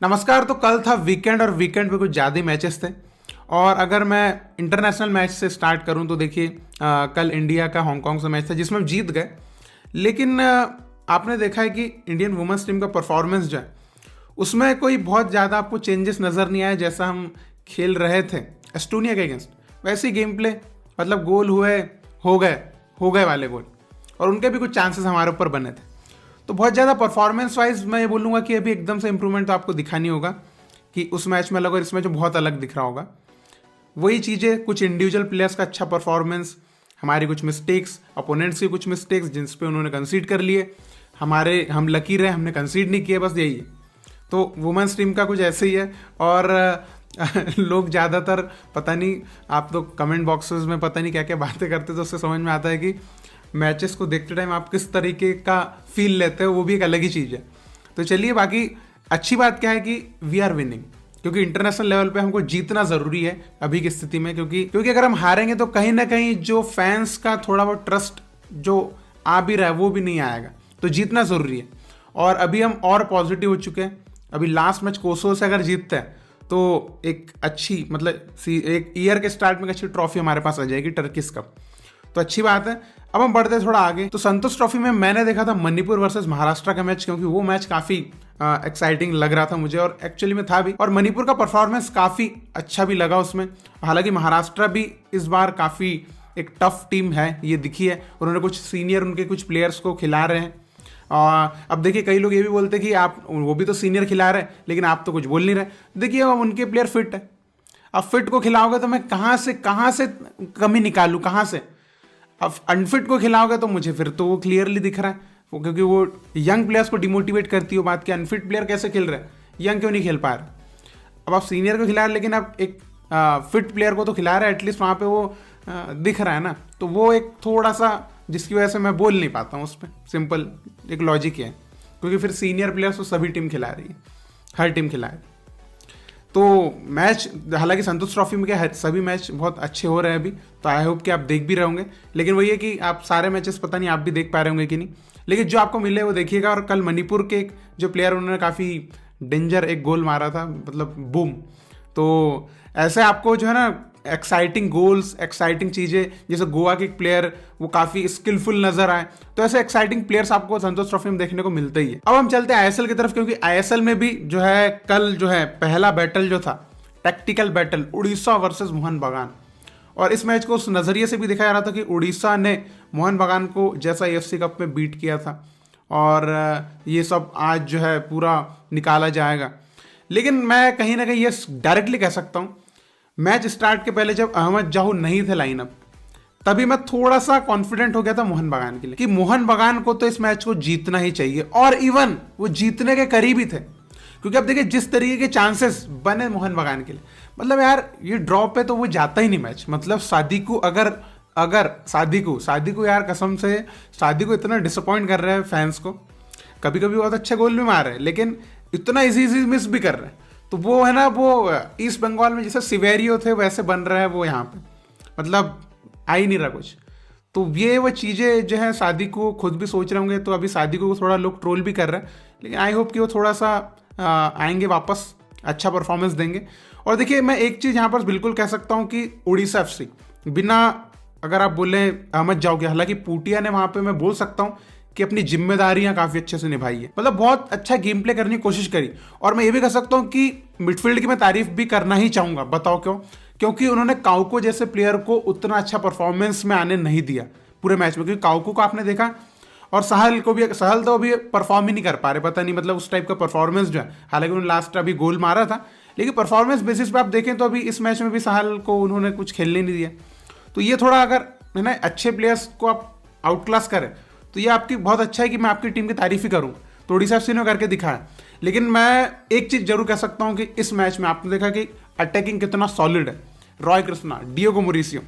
नमस्कार। तो कल था वीकेंड और वीकेंड पे कुछ ज़्यादा ही मैचेस थे। और अगर मैं इंटरनेशनल मैच से स्टार्ट करूं तो देखिए कल इंडिया का हांगकांग से मैच था जिसमें हम जीत गए। लेकिन आपने देखा है कि इंडियन वुमेन्स टीम का परफॉर्मेंस जो है उसमें कोई बहुत ज़्यादा आपको चेंजेस नज़र नहीं आया। जैसा हम खेल रहे थे एस्टोनिया के अगेंस्ट वैसे ही गेम प्ले, मतलब गोल हुए, हो गए वाले गोल, और उनके भी कुछ चांसेस हमारे ऊपर बने थे। तो बहुत ज़्यादा परफॉर्मेंस वाइज मैं ये बोलूँगा कि अभी एकदम से इंप्रूवमेंट तो आपको दिखा नहीं होगा कि उस मैच में अलग और इस मैच में बहुत अलग दिख रहा होगा। वही चीज़ें, कुछ इंडिविजुअल प्लेयर्स का अच्छा परफॉर्मेंस, हमारी कुछ मिस्टेक्स, अपोनेंट्स की कुछ मिस्टेक्स जिस पे उन्होंने कंसीड कर लिए, हम लकी रहे, हमने कंसीड नहीं किए, बस यही है। तो वुमेंस टीम का कुछ ऐसे ही है। और लोग ज़्यादातर पता नहीं, आप तो कमेंट बॉक्सेस में पता नहीं क्या क्या बातें करते, तो उससे समझ में आता है कि मैचेस को देखते टाइम आप किस तरीके का फील लेते हो, वो भी एक अलग ही चीज़ है। तो चलिए, बाकी अच्छी बात क्या है कि वी आर विनिंग, क्योंकि इंटरनेशनल लेवल पे हमको जीतना ज़रूरी है अभी की स्थिति में। क्योंकि अगर हम हारेंगे तो कहीं ना कहीं जो फैंस का थोड़ा बहुत ट्रस्ट जो आ भी रहा है वो भी नहीं आएगा। तो जीतना ज़रूरी है। और अभी हम और पॉजिटिव हो चुके हैं। अभी लास्ट मैच कोसोवो से अगर जीतते हैं तो एक अच्छी, मतलब एक ईयर के स्टार्ट में एक अच्छी ट्रॉफी हमारे पास आ जाएगी, टर्किश कप। तो अच्छी बात है। अब हम बढ़ते थोड़ा आगे। तो संतोष ट्रॉफी में मैंने देखा था मणिपुर वर्सेस महाराष्ट्र का मैच, क्योंकि वो मैच काफी एक्साइटिंग लग रहा था मुझे, और एक्चुअली में था भी। और मणिपुर का परफॉर्मेंस काफी अच्छा भी लगा उसमें। हालांकि महाराष्ट्र भी इस बार काफी एक टफ टीम है, ये दिखी है। उन्होंने कुछ सीनियर उनके कुछ प्लेयर्स को खिला रहे हैं। अब देखिए, कई लोग ये भी बोलते हैं कि आप, वो भी तो सीनियर खिला रहे हैं लेकिन आप तो कुछ बोल नहीं रहे। देखिए, अब उनके प्लेयर फिट है। अब फिट को खिलाओगे तो मैं कहाँ से कमी निकालूं, कहाँ से? अब अनफिट को खिलाओगे तो मुझे फिर तो वो क्लियरली दिख रहा है क्योंकि वो यंग प्लेयर्स को डिमोटिवेट करती हो बात कि अनफिट प्लेयर कैसे खेल रहे हैं, यंग क्यों नहीं खेल पा रहे। अब आप सीनियर को खिला रहे, लेकिन आप एक फिट प्लेयर को तो खिला रहे हैं, एटलीस्ट वहाँ पे वो दिख रहा है ना। तो वो एक थोड़ा सा जिसकी वजह से मैं बोल नहीं पाता हूँ उस पर। सिंपल एक लॉजिक है, क्योंकि फिर सीनियर प्लेयर्स तो सभी टीम खिला रही है, हर टीम खिला है। तो मैच, हालांकि संतोष ट्रॉफी में क्या सभी मैच बहुत अच्छे हो रहे हैं अभी, तो आई होप कि आप देख भी रहे होंगे। लेकिन वही है कि आप सारे मैचेस पता नहीं आप भी देख पा रहे होंगे कि नहीं, लेकिन जो आपको मिले वो देखिएगा। और कल मणिपुर के एक जो प्लेयर, उन्होंने काफ़ी डेंजर एक गोल मारा था, मतलब बूम। तो ऐसे आपको जो है ना एक्साइटिंग गोल्स, एक्साइटिंग चीज़ें, जैसे गोवा के एक प्लेयर वो काफ़ी स्किलफुल नजर आए, तो ऐसे एक्साइटिंग प्लेयर्स आपको संतोष ट्रॉफी में देखने को मिलते ही है। अब हम चलते हैं आईएसएल की तरफ, क्योंकि आईएसएल में भी जो है कल जो है पहला बैटल जो था, tactical battle, Orissa versus Mohan बगान। और इस मैच को उस नज़रिए से भी दिखाया जा रहा था कि उड़ीसा ने मोहन बगान को जैसा एएफसी कप में बीट किया था, और ये सब आज जो है पूरा निकाला जाएगा। लेकिन मैं कहीं ना कहीं ये डायरेक्टली कह सकता हूँ, मैच स्टार्ट के पहले जब अहमद जाहू नहीं थे लाइनअप, तभी मैं थोड़ा सा कॉन्फिडेंट हो गया था मोहन बगान के लिए कि मोहन बगान को तो इस मैच को जीतना ही चाहिए। और इवन वो जीतने के करीब ही थे, क्योंकि अब देखिए जिस तरीके के चांसेस बने मोहन बगान के लिए, मतलब यार ये ड्रॉ पे तो वो जाता ही नहीं मैच। मतलब सादिकू, अगर सादिकू यार कसम से सादिकू इतना डिसअपॉइंट कर रहे हैं फैंस को। कभी कभी बहुत अच्छे गोल भी मार रहे हैं, लेकिन इतना इजी मिस भी कर रहे हैं। तो वो है ना, वो ईस्ट बंगाल में जैसे सिवेरियो थे वैसे बन रहा है वो यहाँ पे, मतलब आ ही नहीं रहा कुछ। तो ये वो चीज़ें जो है सादिकू खुद भी सोच रहे होंगे, तो अभी सादिकू को थोड़ा लोग ट्रोल भी कर रहे हैं, लेकिन आई होप कि वो थोड़ा सा आएंगे वापस, अच्छा परफॉर्मेंस देंगे। और देखिए, मैं एक चीज़ यहाँ पर बिल्कुल कह सकता हूँ कि उड़ीसा एफसी बिना, अगर आप बोले अहमद जाओगे, हालांकि पूटिया ने वहाँ पे मैं बोल सकता हूँ कि अपनी जिम्मेदारियां काफी अच्छे से निभाई है, मतलब बहुत अच्छा गेम प्ले करने की कोशिश करी। और मैं ये भी कह सकता हूं कि मिडफील्ड की मैं तारीफ भी करना ही चाहूंगा। बताओ क्यों? क्योंकि उन्होंने काउको जैसे प्लेयर को उतना अच्छा परफॉर्मेंस में आने नहीं दिया पूरे मैच में, क्योंकि काउको को आपने देखा, और सहल तो अभी परफॉर्म ही नहीं कर पा रहे, पता नहीं मतलब उस टाइप का परफॉर्मेंस जो है। हालांकि उन्होंने लास्ट अभी गोल मारा था, लेकिन परफॉर्मेंस बेसिस पे आप देखें तो अभी इस मैच में भी सहल को उन्होंने कुछ खेलने नहीं दिया। तो ये थोड़ा, अगर है ना अच्छे प्लेयर्स को आप आउट क्लास करें तो ये आपकी बहुत अच्छा है कि मैं आपकी टीम की तारीफ ही करूं। तो उड़ीसा एफसी ने करके दिखाया। लेकिन मैं एक चीज जरूर कह सकता हूं कि इस मैच में आपने देखा कि अटैकिंग कितना सॉलिड है। रॉय कृष्णा, डियोगो मोरिसियो,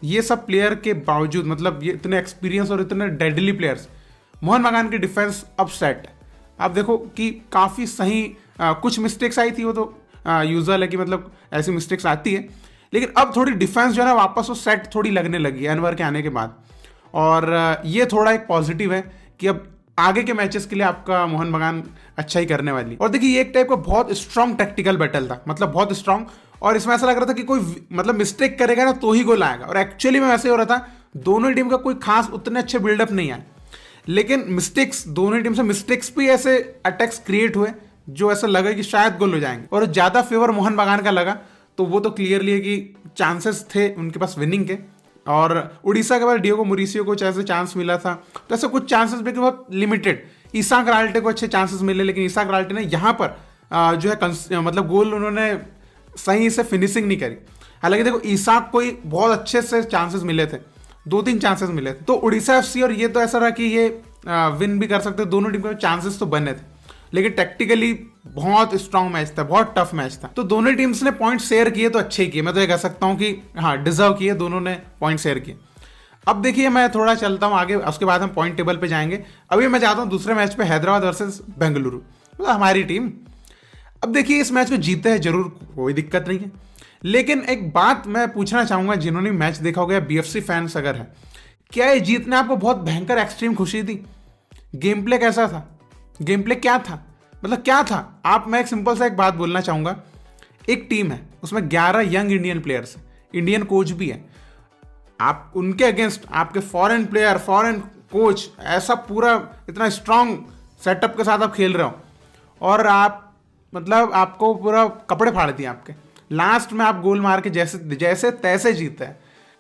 ये सब प्लेयर के बावजूद, मतलब ये इतने एक्सपीरियंस और इतने डेडली प्लेयर्स, मोहन बगान की डिफेंस अब सेट। आप देखो कि काफ़ी सही, कुछ मिस्टेक्स आई थी, वो तो यूजुअल है कि मतलब ऐसी मिस्टेक्स आती है, लेकिन अब थोड़ी डिफेंस जो है ना वापस वो सेट थोड़ी लगने लगी है अनवर के आने के बाद। और ये थोड़ा एक पॉजिटिव है कि अब आगे के मैचेस के लिए आपका मोहन बगान अच्छा ही करने वाली। और देखिए ये एक टाइप का बहुत स्ट्रांग टैक्टिकल बैटल था, मतलब बहुत स्ट्रांग, और इसमें ऐसा लग रहा था कि कोई मतलब मिस्टेक करेगा ना तो ही गोल आएगा, और एक्चुअली में वैसे हो रहा था। दोनों टीम का कोई खास उतने अच्छे बिल्डअप नहीं आए, लेकिन मिस्टेक्स, दोनों टीम से मिस्टेक्स भी ऐसे अटैक्स क्रिएट हुए जो ऐसा लगा कि शायद गोल हो जाएंगे, और ज़्यादा फेवर मोहन बगान का लगा। तो वो तो क्लियरली है कि चांसेस थे उनके पास विनिंग के। और उड़ीसा के पास डियोगो मोरिसियो को ऐसे चांस मिला था, तो ऐसे कुछ चांसेस भी बहुत लिमिटेड। ईसाक राल्टे को अच्छे चांसेस मिले, लेकिन ईसाक राल्टे ने यहाँ पर जो है मतलब गोल उन्होंने सही से फिनिशिंग नहीं करी। हालांकि देखो ईसाक को ही बहुत अच्छे से चांसेस मिले थे, 2-3 चांसेस मिले थे। तो उड़ीसा एफसी और ये तो ऐसा रहा कि ये विन भी कर सकते, दोनों टीम के चांसेस तो बने थे, लेकिन टेक्टिकली बहुत स्ट्रांग मैच था, बहुत टफ मैच था। तो दोनों टीम्स ने पॉइंट शेयर किए तो अच्छे ही किए, मैं तो ये कह सकता हूँ कि हाँ डिजर्व किए, दोनों ने पॉइंट शेयर किए। अब देखिए मैं थोड़ा चलता हूँ आगे, उसके बाद हम पॉइंट टेबल पे जाएंगे। अभी मैं जाता हूँ दूसरे मैच पे, हैदराबाद वर्सेस बेंगलुरु, मतलब हमारी टीम। अब देखिए इस मैच को जीते हैं जरूर, कोई दिक्कत नहीं है, लेकिन एक बात मैं पूछना चाहूंगा जिन्होंने मैच देखा होगा, बीएफसी फैंस अगर है, क्या ये जीतने आपको बहुत भयंकर एक्सट्रीम खुशी थी? गेम प्ले कैसा था? गेम प्ले क्या था, मतलब क्या था? मैं एक सिंपल सा एक बात बोलना चाहूंगा। एक टीम है, उसमें 11 यंग इंडियन प्लेयर्स हैं, इंडियन कोच भी है। आप उनके अगेंस्ट आपके फॉरेन प्लेयर, फॉरेन कोच, ऐसा पूरा इतना स्ट्रांग सेटअप के साथ आप खेल रहे हो, और आप मतलब आपको पूरा कपड़े फाड़ दिए आपके। लास्ट में आप गोल मार के जैसे तैसे जीते हैं।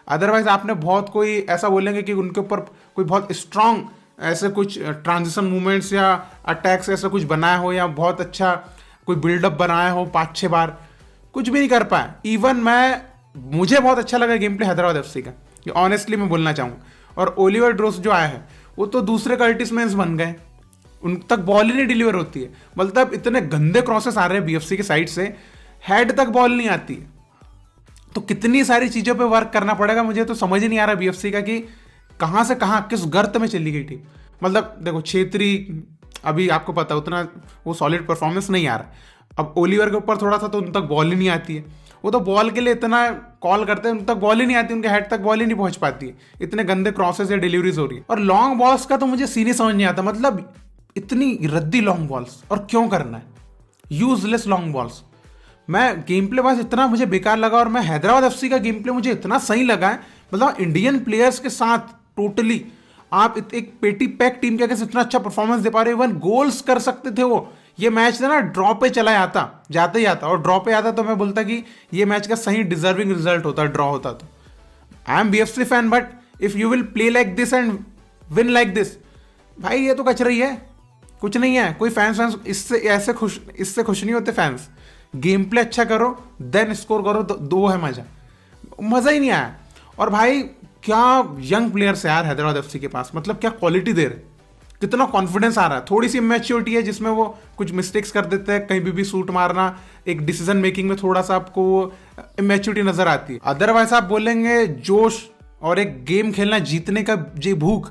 अदरवाइज आपने बहुत कोई ऐसा बोलेंगे कि उनके ऊपर कोई बहुत स्ट्रांग ऐसे कुछ ट्रांजिशन मूवमेंट्स या अटैक्स ऐसा कुछ बनाया हो, या बहुत अच्छा कोई बिल्डअप बनाया हो 5-6 बार, कुछ भी नहीं कर पाए। इवन मुझे बहुत अच्छा लगा गेम प्ले हैदराबाद एफसी का, ये ऑनेस्टली मैं बोलना चाहूँगा। और ओलिवर ड्रोस जो आया है वो तो दूसरे कर्टिस मेंस बन गए, उन तक बॉल ही नहीं डिलीवर होती है। मतलब इतने गंदे क्रॉसेस आ रहे हैं बीएफसी के साइड से, हेड तक बॉल नहीं आती है। तो कितनी सारी चीज़ों पे वर्क करना पड़ेगा, मुझे तो समझ ही नहीं आ रहा बीएफसी का कि कहाँ से कहाँ किस गर्त में चली गई टीम। मतलब देखो छेत्री अभी आपको पता है उतना वो सॉलिड परफॉर्मेंस नहीं आ रहा। अब ओलिवर के ऊपर थोड़ा सा तो उन तक बॉल ही नहीं आती है, वो तो बॉल के लिए इतना कॉल करते हैं, उन तक बॉल ही नहीं आती, उनके हेड तक बॉल ही नहीं पहुंच पाती है, इतने गंदे क्रॉसेस या डिलीवरीज हो रही है। और लॉन्ग बॉल्स का तो मुझे सीन ही समझ नहीं आता, मतलब इतनी रद्दी लॉन्ग बॉल्स, और क्यों करना है यूजलेस लॉन्ग बॉल्स। मैं गेम प्ले बस इतना मुझे बेकार लगा, और मैं हैदराबाद एफसी का गेम प्ले मुझे इतना सही लगा है। मतलब इंडियन प्लेयर्स के साथ टोटली आप एक पेटी पैक टीम के अगेंस्ट इतना अच्छा परफॉर्मेंस दे पा रहे हो, इवन गोल्स कर सकते थे वो। ये मैच ना ड्रॉ पे चला जाते ही आता, और ड्रॉ पे आता तो मैं बोलता कि ये मैच का सही डिजर्विंग रिजल्ट होता, ड्रॉ होता। तो I am BFC fan, but if you will play like this and win like this, भाई ये तो कचरा ही है, कुछ नहीं है। कोई फैंस इससे खुश नहीं होते फैंस। गेम प्ले अच्छा करो, देन स्कोर करो, दो है मजा ही नहीं आया। और भाई क्या यंग प्लेयर्स है यार हैदराबाद एफसी के पास, मतलब क्या क्वालिटी दे रहे, कितना कॉन्फिडेंस आ रहा है। थोड़ी सी इमेच्योरिटी है जिसमें वो कुछ मिस्टेक्स कर देते हैं, कहीं भी शूट मारना, एक डिसीजन मेकिंग में थोड़ा सा आपको इमेच्योरिटी नजर आती है। अदरवाइज आप बोलेंगे जोश और एक गेम खेलना, जीतने का जे भूख,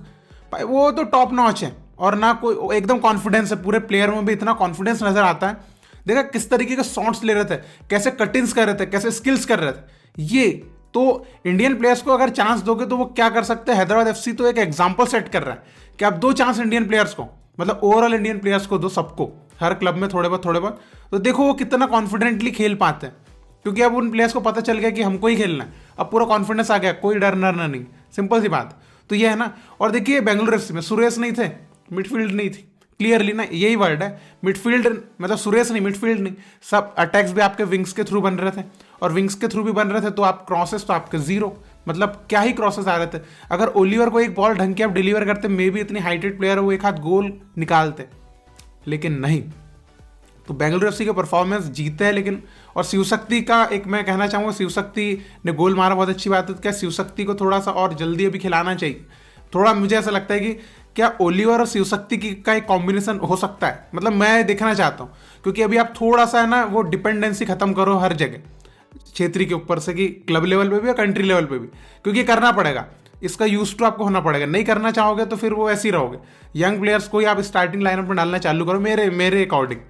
भाई वो तो टॉप नॉच है। और ना कोई एकदम कॉन्फिडेंस है, पूरे प्लेयर में भी इतना कॉन्फिडेंस नजर आता है। देखा किस तरीके के शॉट्स ले रहे थे, कैसे कटिंग्स कर रहे थे, कैसे स्किल्स कर रहे थे। ये तो इंडियन प्लेयर्स को अगर चांस दोगे तो वो क्या कर सकते हैं। हैदराबाद एफसी तो एक एग्जांपल सेट कर रहा है कि आप दो चांस इंडियन प्लेयर्स को, मतलब ओवरऑल इंडियन प्लेयर्स को दो, सबको, हर क्लब में थोड़े बहुत, तो देखो वो कितना कॉन्फिडेंटली खेल पाते हैं। क्योंकि अब उन प्लेयर्स को पता चल गया कि हमको ही खेलना है, अब पूरा कॉन्फिडेंस आ गया, कोई डर नरना नहीं, सिंपल सी बात। तो ये है ना। और देखिए बेंगलुरु एफसी में सुरेश नहीं थे, मिडफील्ड नहीं थी, क्लियरली ना यही वर्ड है मिडफील्ड, मतलब सुरेश नहीं, मिडफील्ड नहीं, सब अटैक्स भी आपके विंग्स के थ्रू बन रहे थे, और विंग्स के थ्रू भी बन रहे थे तो आप क्रॉसेस तो आपके जीरो, मतलब क्या ही क्रॉसेस आ रहे थे। अगर ओलिवर को एक बॉल ढंग के आप डिलीवर करते, मे भी इतनी हाइटेड प्लेयर है वो एक हाथ गोल निकालते, लेकिन नहीं। तो बेंगलुरु एफसी का परफॉर्मेंस जीते हैं, लेकिन और शिवशक्ति का एक मैं कहना चाहूँगा, शिवशक्ति ने गोल मारा, बहुत अच्छी बात है। क्या शिवशक्ति को थोड़ा सा और जल्दी अभी खिलाना चाहिए थोड़ा। मुझे ऐसा लगता है कि क्या ओलिवर और शिवशक्ति का एक कॉम्बिनेशन हो सकता है, मतलब मैं देखना चाहता हूँ। क्योंकि अभी आप थोड़ा सा है ना वो डिपेंडेंसी खत्म करो हर जगह, क्षेत्रीय के ऊपर से, कि क्लब लेवल पे भी और कंट्री लेवल पे भी, क्योंकि करना पड़ेगा, इसका यूज टू आपको होना पड़ेगा। नहीं करना चाहोगे तो फिर वो ऐसे ही रहोगे। यंग प्लेयर्स को ही आप स्टार्टिंग लाइनअप में डालना चालू करो, मेरे अकॉर्डिंग।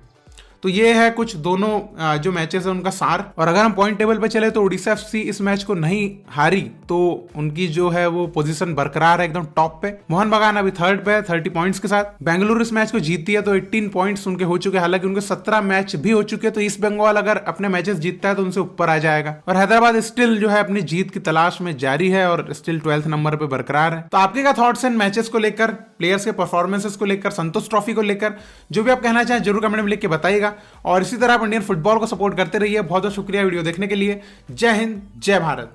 तो ये है कुछ दोनों जो मैचेस है उनका सार। और अगर हम पॉइंट टेबल पे चले तो उड़ीसा एफसी इस मैच को नहीं हारी तो उनकी जो है वो पोजीशन बरकरार है एकदम टॉप पे। मोहन बगान अभी थर्ड पे है 30 पॉइंट्स के साथ। बेंगलुरु इस मैच को जीतती है तो 18 पॉइंट्स उनके हो चुके हैं, हालांकि उनके 17 मैच भी हो चुके हैं, तो ईस्ट बंगाल अगर अपने मैचेस जीतता है तो उनसे ऊपर आ जाएगा। और हैदराबाद स्टिल जो है अपनी जीत की तलाश में जारी है और स्टिल 12th नंबर पे बरकरार है। तो आपके क्या थॉट्स हैं मैचेस को लेकर, प्लेयर्स के परफॉर्मेंसेस को लेकर, संतोष ट्रॉफी को लेकर, जो भी आप कहना चाहें जरूर कमेंट में लिख के बताइएगा। और इसी तरह आप इंडियन फुटबॉल को सपोर्ट करते रहिए। बहुत बहुत शुक्रिया वीडियो देखने के लिए। जय हिंद, जय भारत।